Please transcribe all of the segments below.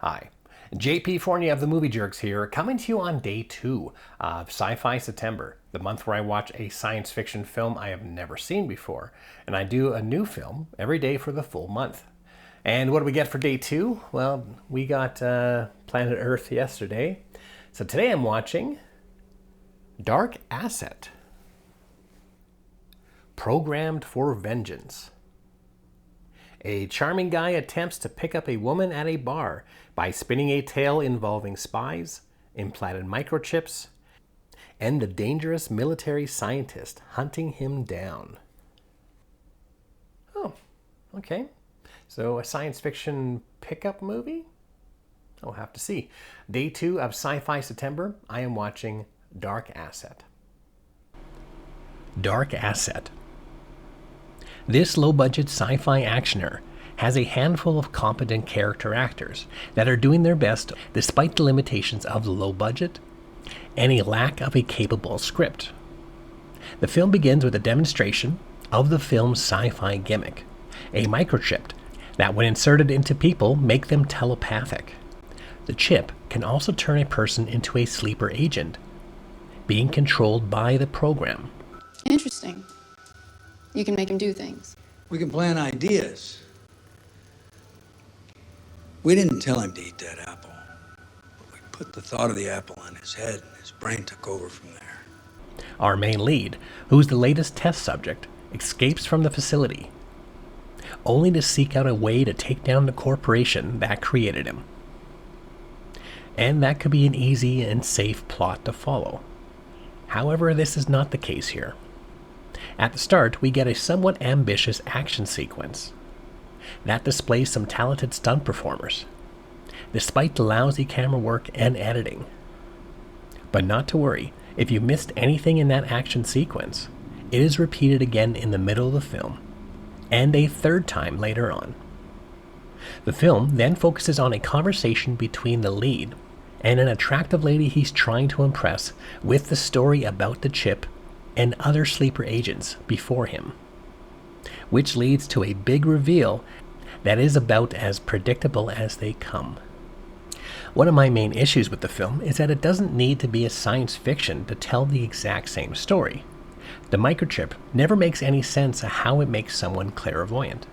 Hi, JP Fournier of the Movie Jerks here, coming to you on day 2 of Sci-Fi September, the month where I watch a science fiction film I have never seen before, and I do a new film every day for the full month. And what do we get for day 2? Well, we got Planet Earth yesterday, so today I'm watching Dark Asset, Programmed for Vengeance. A charming guy attempts to pick up a woman at a bar by spinning a tale involving spies, implanted microchips, and the dangerous military scientist hunting him down. Oh, okay. So a science fiction pickup movie? I'll have to see. Day 2 of Sci-Fi September, I am watching Dark Asset. Dark Asset. This low-budget sci-fi actioner has a handful of competent character actors that are doing their best despite the limitations of the low budget and a lack of a capable script. The film begins with a demonstration of the film's sci-fi gimmick, a microchip that when inserted into people make them telepathic. The chip can also turn a person into a sleeper agent, being controlled by the program. Interesting. You can make him do things. We can plan ideas. We didn't tell him to eat that apple, but we put the thought of the apple on his head and his brain took over from there. Our main lead, who's the latest test subject, escapes from the facility, only to seek out a way to take down the corporation that created him. And that could be an easy and safe plot to follow. However, this is not the case here. At the start, we get a somewhat ambitious action sequence that displays some talented stunt performers, despite the lousy camera work and editing. But not to worry, if you missed anything in that action sequence, it is repeated again in the middle of the film, and a third time later on. The film then focuses on a conversation between the lead and an attractive lady he's trying to impress with the story about the chip and other sleeper agents before him, which leads to a big reveal that is about as predictable as they come. One of my main issues with the film is that it doesn't need to be a science fiction to tell the exact same story. The microchip never makes any sense of how it makes someone clairvoyant.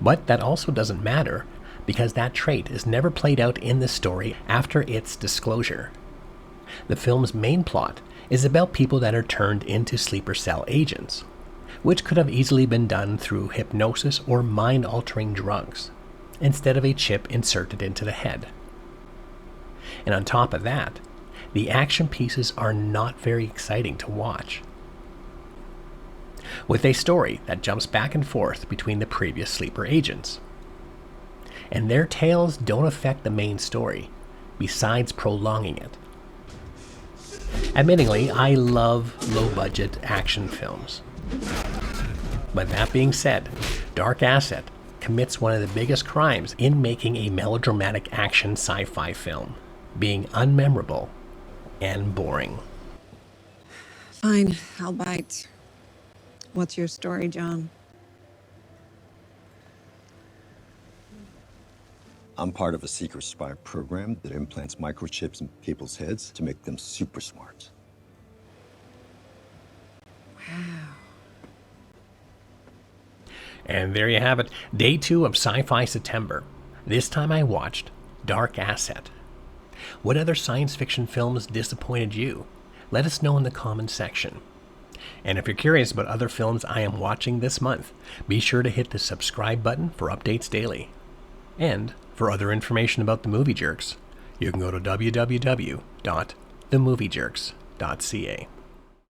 But that also doesn't matter, because that trait is never played out in the story after its disclosure. The film's main plot is about people that are turned into sleeper cell agents, which could have easily been done through hypnosis or mind-altering drugs, instead of a chip inserted into the head. And on top of that, the action pieces are not very exciting to watch, with a story that jumps back and forth between the previous sleeper agents. And their tales don't affect the main story, besides prolonging it. Admittingly, I love low-budget action films. But that being said, Dark Asset commits one of the biggest crimes in making a melodramatic action sci-fi film, being unmemorable and boring. Fine, I'll bite. What's your story, John? I'm part of a secret spy program that implants microchips in people's heads to make them super smart. Wow. And there you have it, day 2 of Sci-Fi September. This time I watched Dark Asset. What other science fiction films disappointed you? Let us know in the comments section. And if you're curious about other films I am watching this month, be sure to hit the subscribe button for updates daily. And for other information about the Movie Jerks, you can go to www.themoviejerks.ca.